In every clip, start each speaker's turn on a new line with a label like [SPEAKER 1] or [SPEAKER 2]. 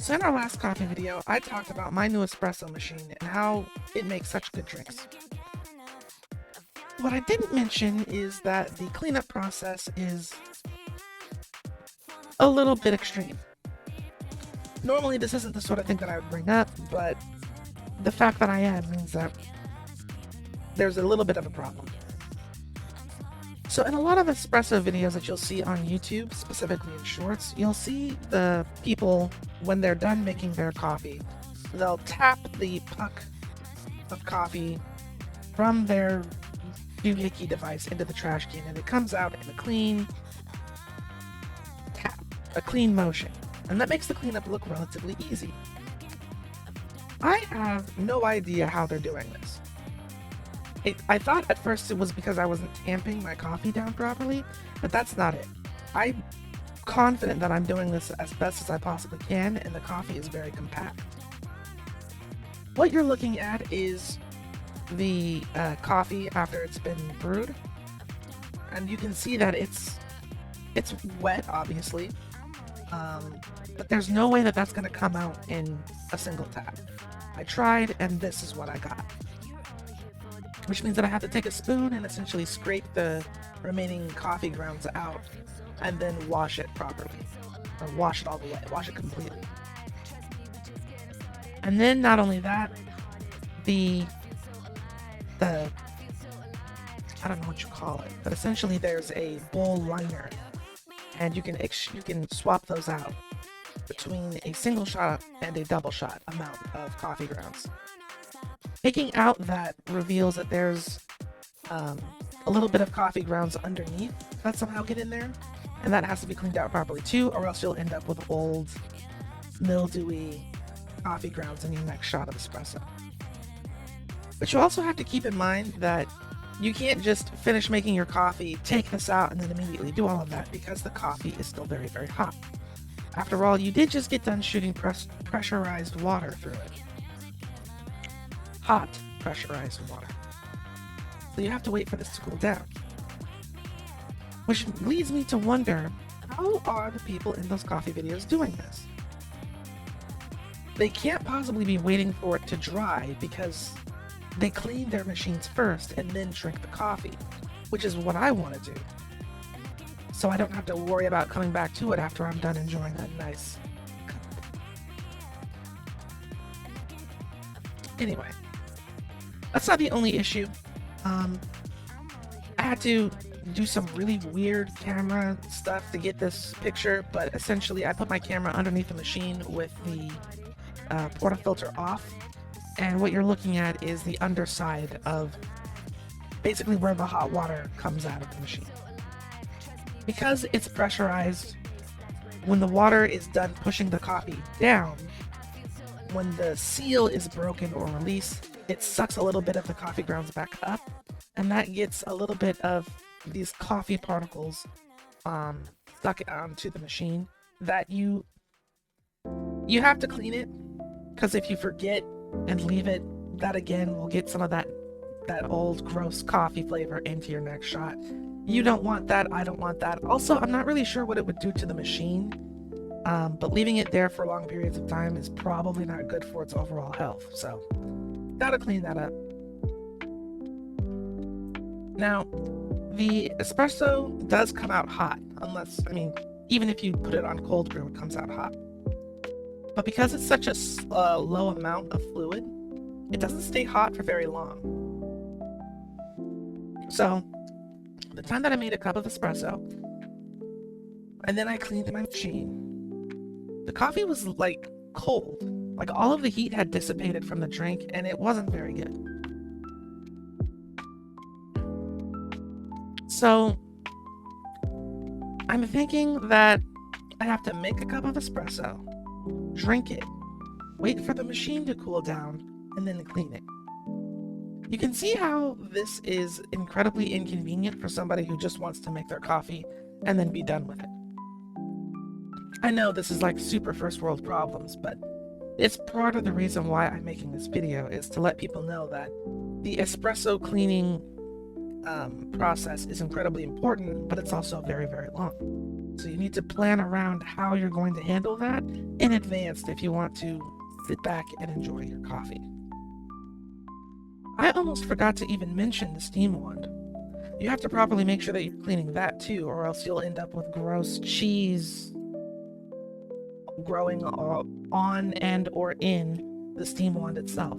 [SPEAKER 1] So in our last coffee video, I talked about my new espresso machine and how it makes such good drinks. What I didn't mention is that the cleanup process is a little bit extreme. Normally this isn't the sort of thing that I would bring up, but the fact that I am means that there's a little bit of a problem. So in a lot of espresso videos that you'll see on YouTube, specifically in shorts, you'll see the people, when they're done making their coffee, they'll tap the puck of coffee from their doohickey device into the trash can, and it comes out in a clean tap, a clean motion. And that makes the cleanup look relatively easy. I have no idea how they're doing this. I thought at first it was because I wasn't tamping my coffee down properly, but that's not it. I'm confident that I'm doing this as best as I possibly can, and the coffee is very compact. What you're looking at is the coffee after it's been brewed, and you can see that it's wet, obviously, but there's no way that that's going to come out in a single tap. I tried, and this is what I got. Which means that I have to take a spoon and essentially scrape the remaining coffee grounds out and then wash it properly. Or wash it all the way, wash it completely. And then not only that, the I don't know what you call it, but essentially there's a bowl liner, and you can swap those out between a single shot and a double shot amount of coffee grounds. Taking out that reveals that there's a little bit of coffee grounds underneath that somehow get in there, and that has to be cleaned out properly too, or else you'll end up with old, mildewy coffee grounds in your next shot of espresso. But you also have to keep in mind that you can't just finish making your coffee, take this out, and then immediately do all of that, because the coffee is still very, very hot. After all, you did just get done shooting pressurized water through it. Hot pressurized water. So you have to wait for this to cool down. Which leads me to wonder, how are the people in those coffee videos doing this? They can't possibly be waiting for it to dry, because they clean their machines first and then drink the coffee, which is what I want to do. So I don't have to worry about coming back to it after I'm done enjoying a nice cup. Anyway. That's not the only issue. I had to do some really weird camera stuff to get this picture, but essentially I put my camera underneath the machine with the portafilter off, and what you're looking at is the underside of basically where the hot water comes out of the machine. Because it's pressurized, when the water is done pushing the coffee down, when the seal is broken or released, it sucks a little bit of the coffee grounds back up, and that gets a little bit of these coffee particles stuck onto the machine that you have to clean it, because if you forget and leave it, that again will get some of that old gross coffee flavor into your next shot. You don't want that, I don't want that. Also, I'm not really sure what it would do to the machine, but leaving it there for long periods of time is probably not good for its overall health, so gotta clean that up. Now, the espresso does come out hot, even if you put it on cold brew, it comes out hot. But because it's such a low amount of fluid, it doesn't stay hot for very long. So, the time that I made a cup of espresso, and then I cleaned my machine, the coffee was like cold. Like all of the heat had dissipated from the drink, and it wasn't very good. So I'm thinking that I have to make a cup of espresso, drink it, wait for the machine to cool down, and then clean it. You can see how this is incredibly inconvenient for somebody who just wants to make their coffee and then be done with it. I know this is like super first world problems, but it's part of the reason why I'm making this video, is to let people know that the espresso cleaning process is incredibly important, but it's also very, very long. So you need to plan around how you're going to handle that in advance if you want to sit back and enjoy your coffee. I almost forgot to even mention the steam wand. You have to properly make sure that you're cleaning that too, or else you'll end up with gross cheese growing on and or in the steam wand itself.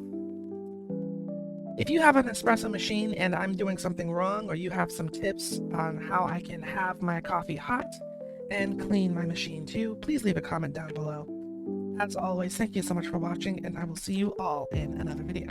[SPEAKER 1] If you have an espresso machine and I'm doing something wrong, or you have some tips on how I can have my coffee hot and clean my machine too, please leave a comment down below. As always, thank you so much for watching, and I will see you all in another video.